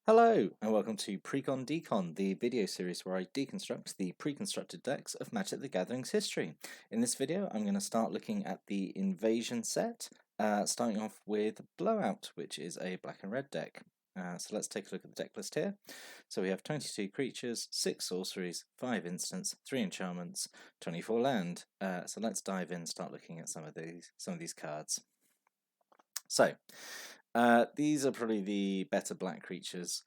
Hello, and welcome to Precon Decon, the video series where I deconstruct the pre-constructed decks of Magic the Gathering's history. In this video, I'm going to start looking at the Invasion set, starting off with Blowout, which is a black and red deck. So let's take a look at the deck list here. So we have 22 creatures, 6 sorceries, 5 instants, 3 enchantments, 24 land. So let's dive in, start looking at some of these cards. So, these are probably the better black creatures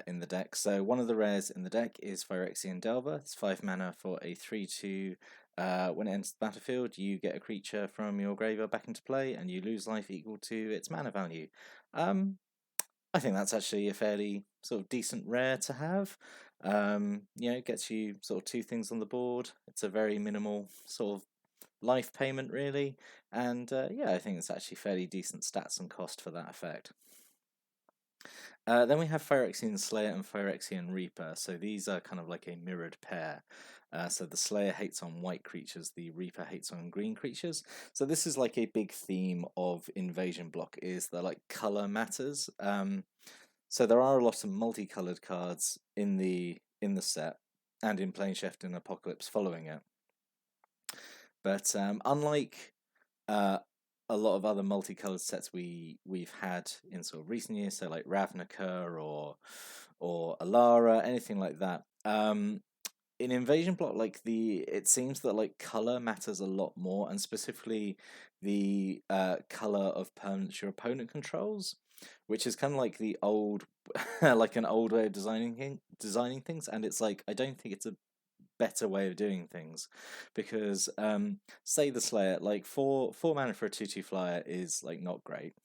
in the deck. So one of the rares in the deck is Phyrexian Delver. It's 5 mana for a 3/2. When it enters the battlefield, you get a creature from your graveyard back into play, and you lose life equal to its mana value. I think that's actually a fairly sort of decent rare to have. It gets you sort of 2 things on the board. It's a very minimal sort of life payment really, and yeah, I think it's actually fairly decent stats and cost for that effect. Then we have Phyrexian Slayer and Phyrexian Reaper, so these are kind of like a mirrored pair. So the Slayer hates on white creatures, the Reaper hates on green creatures. So this is like a big theme of Invasion Block, is that like color matters. So there are a lot of multicolored cards in the set and in Planeshift and Apocalypse following it. But unlike a lot of other multicolored sets we've had in sort of recent years, so like Ravnica or Alara, anything like that. In Invasion Block, it seems that like color matters a lot more, and specifically the color of permanents your opponent controls, which is kind of like the old, like an old way of designing things, and it's like I don't think it's a better way of doing things, because say the Slayer, like four mana for a 2/2 flyer is like not great,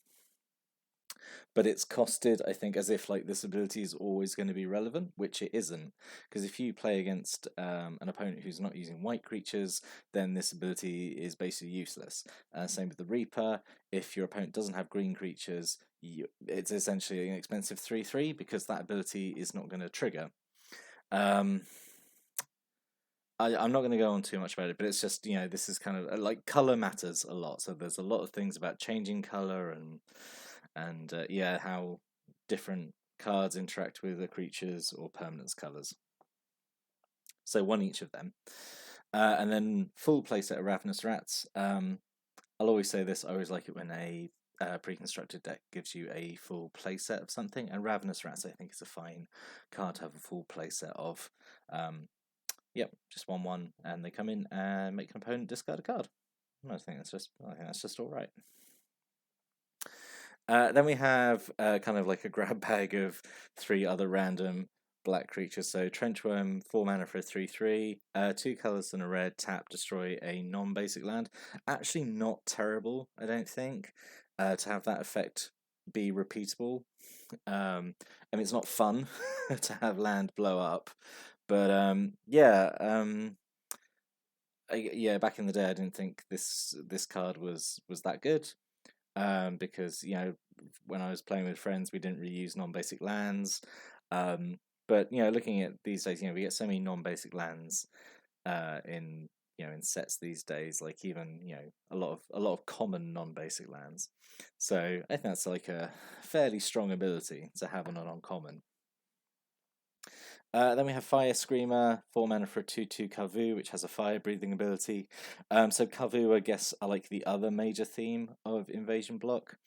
but it's costed, I think, as if like this ability is always going to be relevant, which it isn't, because if you play against an opponent who's not using white creatures, then this ability is basically useless. Same with the Reaper. If your opponent doesn't have green creatures, it's essentially an expensive 3/3 because that ability is not going to trigger. I'm not going to go on too much about it, but it's just, this is kind of like color matters a lot. So there's a lot of things about changing color and yeah, how different cards interact with the creatures or permanents colors. So one each of them. And then full playset of Ravenous Rats. I'll always say this, I always like it when a pre-constructed deck gives you a full playset of something, and Ravenous Rats I think is a fine card to have a full playset of. Yep, just 1/1, and they come in and make an opponent discard a card. I think that's just all right. Then we have kind of like a grab bag of 3 other random black creatures. So Trenchworm, 4 mana for a 3/3, 2 colors and a red. Tap, destroy a non-basic land. Actually, not terrible, I don't think, to have that effect be repeatable. I mean, it's not fun to have land blow up, but back in the day, I didn't think this card was that good, because when I was playing with friends, we didn't really use non-basic lands. But looking at these days, we get so many non-basic lands in in sets these days. Like even a lot of common non-basic lands. So I think that's like a fairly strong ability to have on an uncommon. Then we have Fire Screamer, 4 mana for a 2/2 Kavu, which has a fire breathing ability. So Kavu, I guess, are like the other major theme of Invasion Block,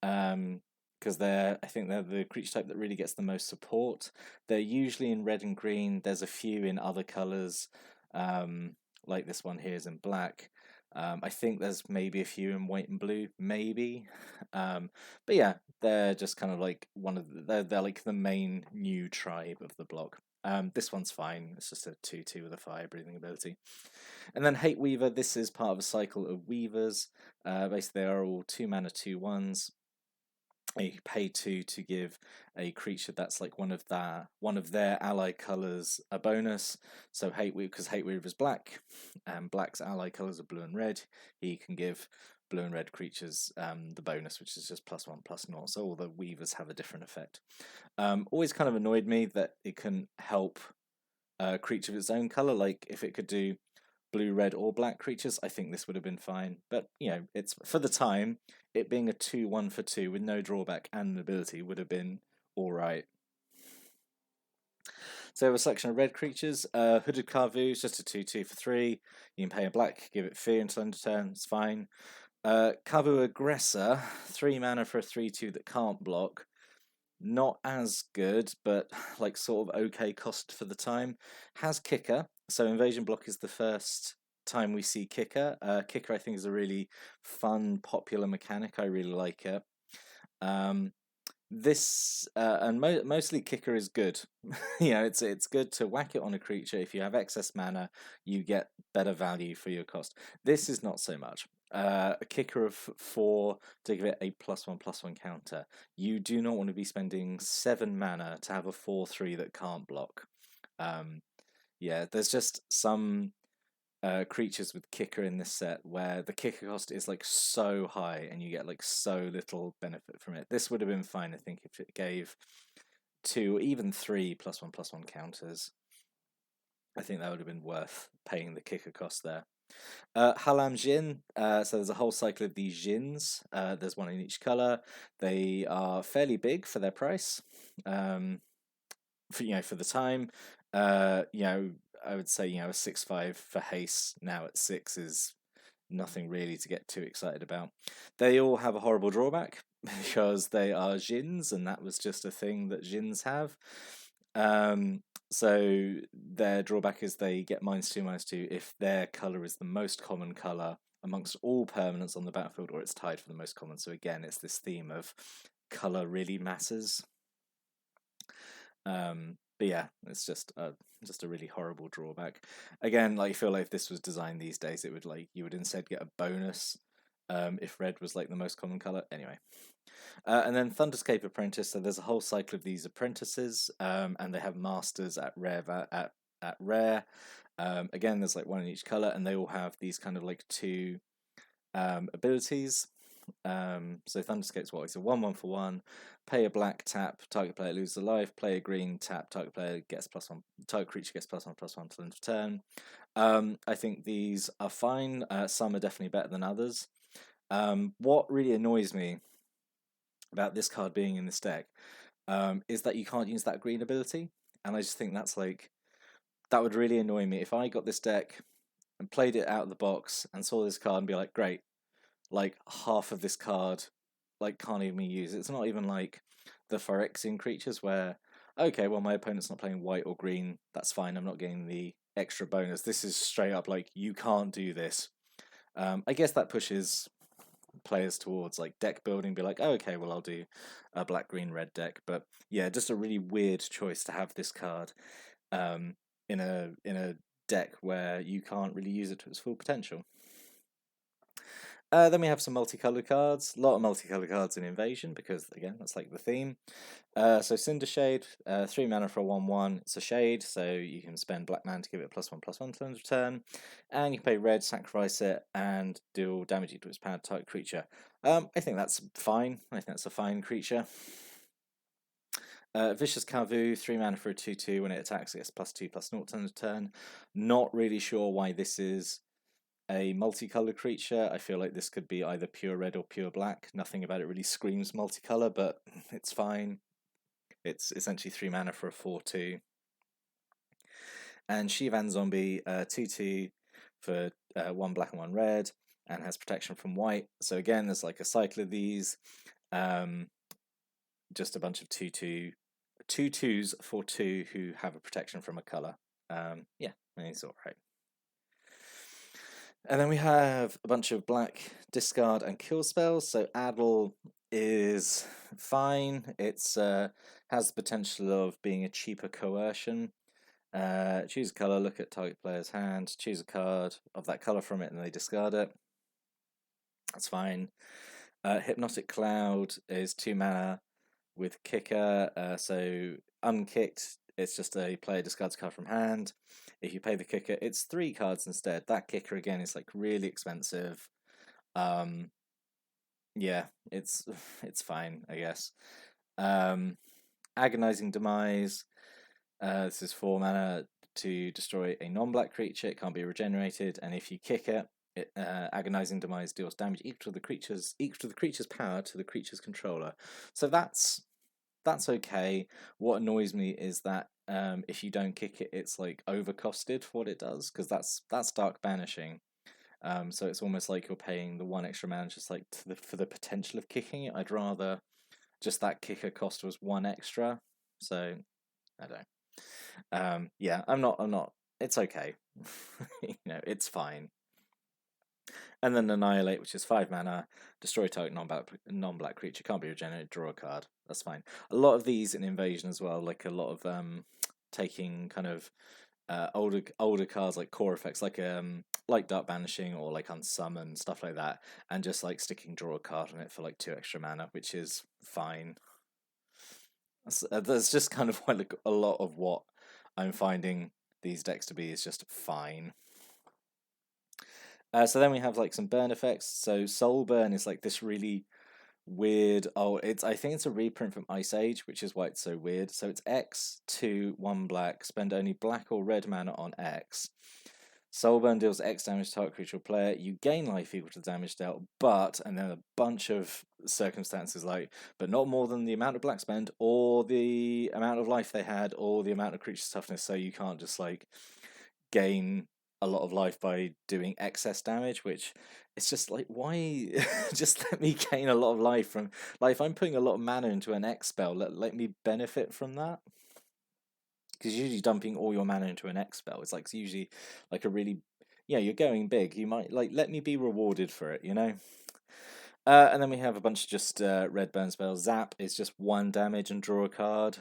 because I think they're the creature type that really gets the most support. They're usually in red and green. There's a few in other colors, like this one here is in black. I think there's maybe a few in white and blue, maybe. But yeah, they're just kind of like they're like the main new tribe of the block. This one's fine. It's just a 2/2 with a fire breathing ability. And then Hate Weaver. This is part of a cycle of Weavers. Basically, they are all 2 mana 2/1s. You pay 2 to give a creature that's like one of their ally colors a bonus. So because Hate Weaver is black, and black's ally colors are blue and red, he can give blue and red creatures the bonus, which is just +1/+0. So all the Weavers have a different effect. Always kind of annoyed me that it couldn't help a creature of its own color. Like if it could do blue, red, or black creatures, I think this would have been fine. But it's for the time. It being a 2/1 for 2 with no drawback and an ability would have been all right. So we have a selection of red creatures. Hooded Kavu is just a 2/2 for 3. You can pay a black, give it fear until end of turn, it's fine. Kavu Aggressor, 3 mana for a 3/2 that can't block. Not as good, but like sort of okay cost for the time. Has Kicker, so Invasion Block is the first time we see Kicker. Kicker I think is a really fun, popular mechanic. I really like it. This and mostly Kicker is good. It's good to whack it on a creature. If you have excess mana, you get better value for your cost. This is not so much. A Kicker of 4 to give it a +1/+1 counter. You do not want to be spending 7 mana to have a 4/3 that can't block. Yeah, there's just some creatures with Kicker in this set where the Kicker cost is like so high and you get like so little benefit from it. This would have been fine, I think, if it gave 2, even 3 +1/+1 counters. I think that would have been worth paying the Kicker cost there. Halam Jin, so there's a whole cycle of these Jins. There's one in each color. They are fairly big for their price. For the time. I would say a 6/5 for haste now at 6 is nothing really to get too excited about. They all have a horrible drawback because they are Jins, and that was just a thing that Jins have. So their drawback is they get -2/-2 if their color is the most common color amongst all permanents on the battlefield, or it's tied for the most common. So again, it's this theme of color really matters. But yeah, it's just a really horrible drawback. Again, like, I feel like if this was designed these days, it would you would instead get a bonus if red was like the most common color. Anyway. And then Thunderscape Apprentice. So there's a whole cycle of these apprentices, and they have masters at rare. Again, there's like one in each color, and they all have these kind of like 2 abilities. So Thunderscape's what? It's a 1/1 for 1. Pay a black, tap, target player loses a life. Play a green, tap, target player gets +1. Target creature gets +1/+1 till end of turn. I think these are fine. Some are definitely better than others. What really annoys me about this card being in this deck is that you can't use that green ability, and I just think that would really annoy me if I got this deck and played it out of the box and saw this card and be like, great, like half of this card can't even be used. It's not even like the Phyrexian creatures where, okay, well, my opponent's not playing white or green, that's fine, I'm not getting the extra bonus. This is straight up like, you can't do this. I guess that pushes players towards like deck building, be like, oh, okay, well, I'll do a black, green, red deck. But yeah, just a really weird choice to have this card in a deck where you can't really use it to its full potential. Then we have some multicolored cards. A lot of multicolored cards in Invasion because, again, that's like the theme. So Cinder Shade, 3 mana for a 1/1. It's a shade, so you can spend black mana to give it +1/+1 to end of turn. And you can pay red, sacrifice it, and deal damage equal to its powered type creature. I think that's fine. I think that's a fine creature. Vicious Kavu, 3 mana for a 2/2. When it attacks, it gets +2/+0 to end of turn. Not really sure why this is a multicolored creature. I feel like this could be either pure red or pure black. Nothing about it really screams multicolor, but it's fine. It's essentially 3 mana for a 4/2. And Shivan Zombie, 2/2 for 1 black and 1 red, and has protection from white. So again, there's like a cycle of these. Just a bunch of 2/2s for 2 who have a protection from a color. Yeah, it's alright. And then we have a bunch of black discard and kill spells. So Addle is fine. It's has the potential of being a cheaper coercion. Choose a color, look at target player's hand, choose a card of that color from it, and they discard it. That's fine. Hypnotic Cloud is 2 mana with kicker. So unkicked, it's just a player discards a card from hand. If you pay the kicker, it's 3 cards instead. That kicker again is like really expensive. Yeah, it's fine, I guess. Agonizing Demise. This is 4 mana to destroy a non-black creature. It can't be regenerated, and if you kick it, Agonizing Demise deals damage equal to the creature's power to the creature's controller. So that's okay. What annoys me is that if you don't kick it, it's like overcosted for what it does, because that's dark banishing. So it's almost like you're paying the 1 extra mana just like for the potential of kicking it. I'd rather just that kicker cost was 1 extra. So I don't know. Yeah, I'm not. It's okay. It's fine. And then Annihilate, which is 5 mana, destroy target non-black creature, can't be regenerated, draw a card. That's fine. A lot of these in Invasion as well, like a lot of taking kind of older cards like core effects, like Dark Banishing or like Unsummon, stuff like that, and just like sticking draw a card on it for like 2 extra mana, which is fine. That's just kind of like a lot of what I'm finding these decks to be is just fine. So then we have like some burn effects. So Soul Burn is like this really weird. I think it's a reprint from Ice Age, which is why it's so weird. So it's X 2 1 black. Spend only black or red mana on X. Soulburn deals X damage to target creature or player. You gain life equal to the damage dealt, and then a bunch of circumstances but not more than the amount of black spend, or the amount of life they had, or the amount of creature toughness. So you can't just like gain a lot of life by doing excess damage, which it's just like, why just let me gain a lot of life from, like, if I'm putting a lot of mana into an X spell, let me benefit from that. Because usually dumping all your mana into an X spell is like usually like a really, you're going big. You might like let me be rewarded for it, And then we have a bunch of just red burn spells. Zap is just 1 damage and draw a card,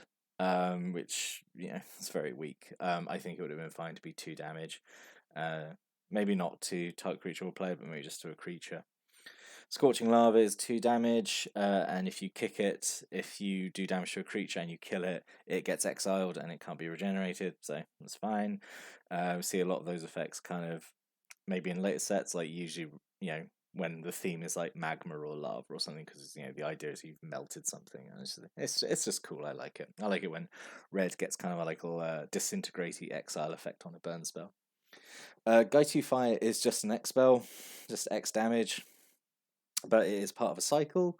which it's very weak. I think it would have been fine to be 2 damage. Maybe not to target creature or player, but maybe just to a creature. Scorching Lava is 2 damage, and if you kick it, if you do damage to a creature and you kill it, it gets exiled and it can't be regenerated, so that's fine. We see a lot of those effects kind of maybe in later sets, like usually, when the theme is like magma or lava or something, because the idea is you've melted something, and it's just cool. I like it. I like it when red gets kind of a little disintegrating exile effect on a burn spell. Gaitu Fire is just an X spell, just X damage, but it is part of a cycle.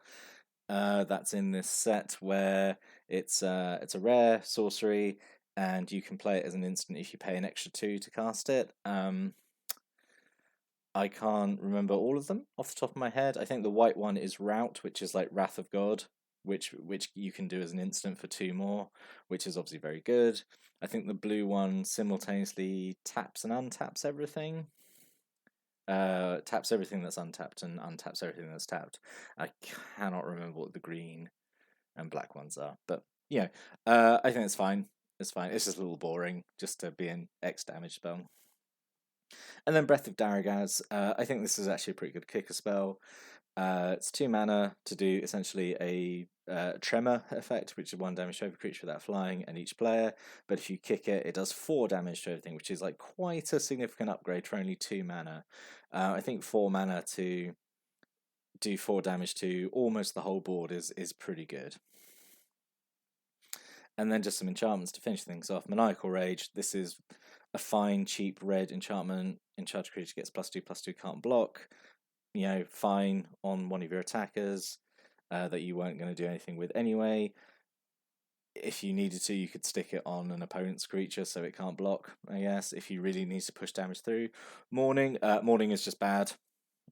That's in this set where it's a rare sorcery, and you can play it as an instant if you pay an extra 2 to cast it. I can't remember all of them off the top of my head. I think the white one is Rout, which is like Wrath of God, which you can do as an instant for 2 more, which is obviously very good. I think the blue one simultaneously taps and untaps everything. Taps everything that's untapped and untaps everything that's tapped. I cannot remember what the green and black ones are, but I think it's fine. It's fine. It's just a little boring just to be an X damage spell. And then Breath of Daragaz. I think this is actually a pretty good kicker spell. It's 2 mana to do essentially a tremor effect, which is 1 damage to every creature without flying and each player. But if you kick it, it does 4 damage to everything, which is like quite a significant upgrade for only 2 mana. I think 4 mana to do 4 damage to almost the whole board is pretty good. And then just some enchantments to finish things off. Maniacal Rage. This is a fine, cheap red enchantment. Enchanted creature gets +2/+2, can't block. Fine on one of your attackers that you weren't going to do anything with anyway. If you needed to, you could stick it on an opponent's creature so it can't block, I guess, if you really need to push damage through. Mourning is just bad.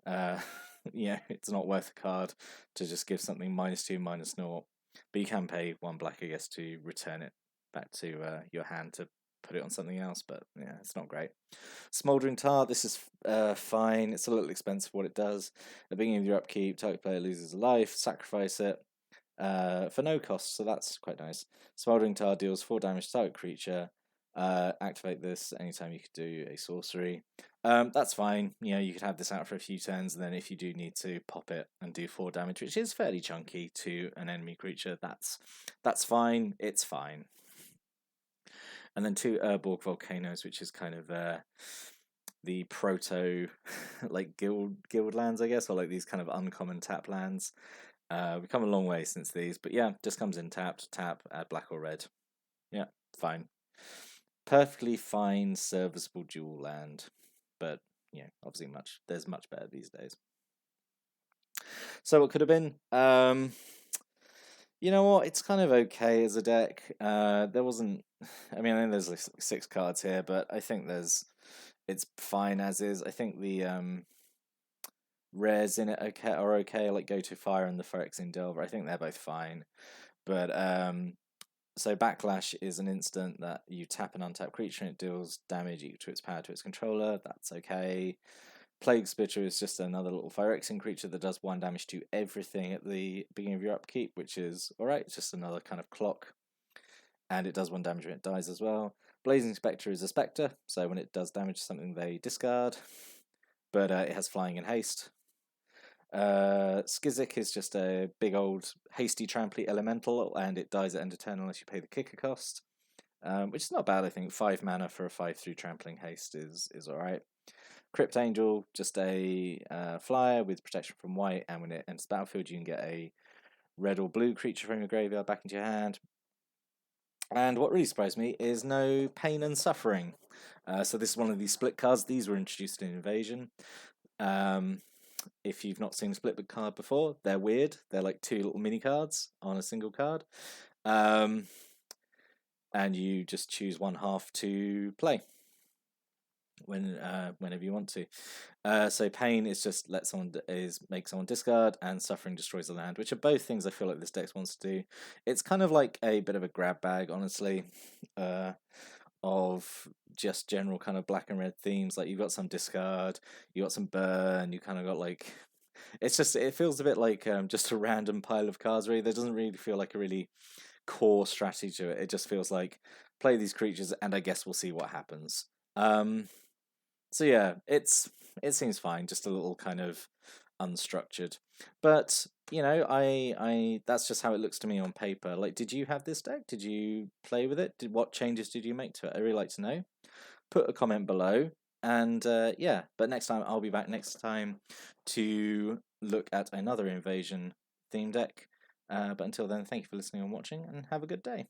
It's not worth a card to just give something -2, -0. But you can pay 1 black, I guess, to return it back to your hand to put it on something else, but yeah, it's not great. Smouldering Tar, this is fine. It's a little expensive for what it does. At the beginning of your upkeep, target player loses a life, sacrifice it for no cost, so that's quite nice. Smouldering Tar deals 4 damage to target creature. Activate this anytime you could do a sorcery. That's fine. You could have this out for a few turns, and then if you do need to pop it and do 4 damage, which is fairly chunky to an enemy creature, that's fine. It's fine. And then 2 Urborg Volcanoes, which is kind of the proto like guild lands, I guess, or like these kind of uncommon tap lands. We've come a long way since these, but yeah, just comes in tapped, tap, add black or red. Yeah, fine. Perfectly fine, serviceable dual land, but obviously there's much better these days. So what could have been? You know what? It's kind of okay as a deck. There wasn't. I mean, I think there's like 6 cards here, but I think it's fine as is. I think the rares in it are okay. Like Go to Fire and the Phyrexian Delver. I think they're both fine. But so Backlash is an instant that you tap an untapped creature and it deals damage equal to its power to its controller. That's okay. Plague Spitter is just another little Phyrexian creature that does 1 damage to everything at the beginning of your upkeep, which is alright. It's just another kind of clock. And it does 1 damage when it dies as well. Blazing Spectre is a Spectre, so when it does damage to something, they discard. But it has flying and haste. Skizzik is just a big old hasty tramply elemental, and it dies at end of turn unless you pay the kicker cost. Which is not bad, I think. 5 mana for a 5/3 trampling haste is alright. Crypt Angel, just a flyer with protection from white, and when it enters the battlefield, you can get a red or blue creature from your graveyard back into your hand. And what really surprised me is no pain and suffering. So this is one of these split cards. These were introduced in Invasion. If you've not seen a split card before, they're weird. They're like 2 little mini cards on a single card. And you just choose 1/2 to play whenever you want to. So pain is just make someone discard, and suffering destroys the land, which are both things I feel like this deck wants to do. It's kind of like a bit of a grab bag, honestly, of just general kind of black and red themes. Like you've got some discard, you got some burn, you kind of got like it feels a bit like just a random pile of cards. Really, there doesn't really feel like a really core strategy to it. It just feels like play these creatures, and I guess we'll see what happens. So yeah, it seems fine, just a little kind of unstructured. But you know, I that's just how it looks to me on paper. Like, did you have this deck? Did you play with it? What changes did you make to it? I really like to know. Put a comment below, and yeah. But next time I'll be back next time to look at another Invasion theme deck. But until then, thank you for listening and watching, and have a good day.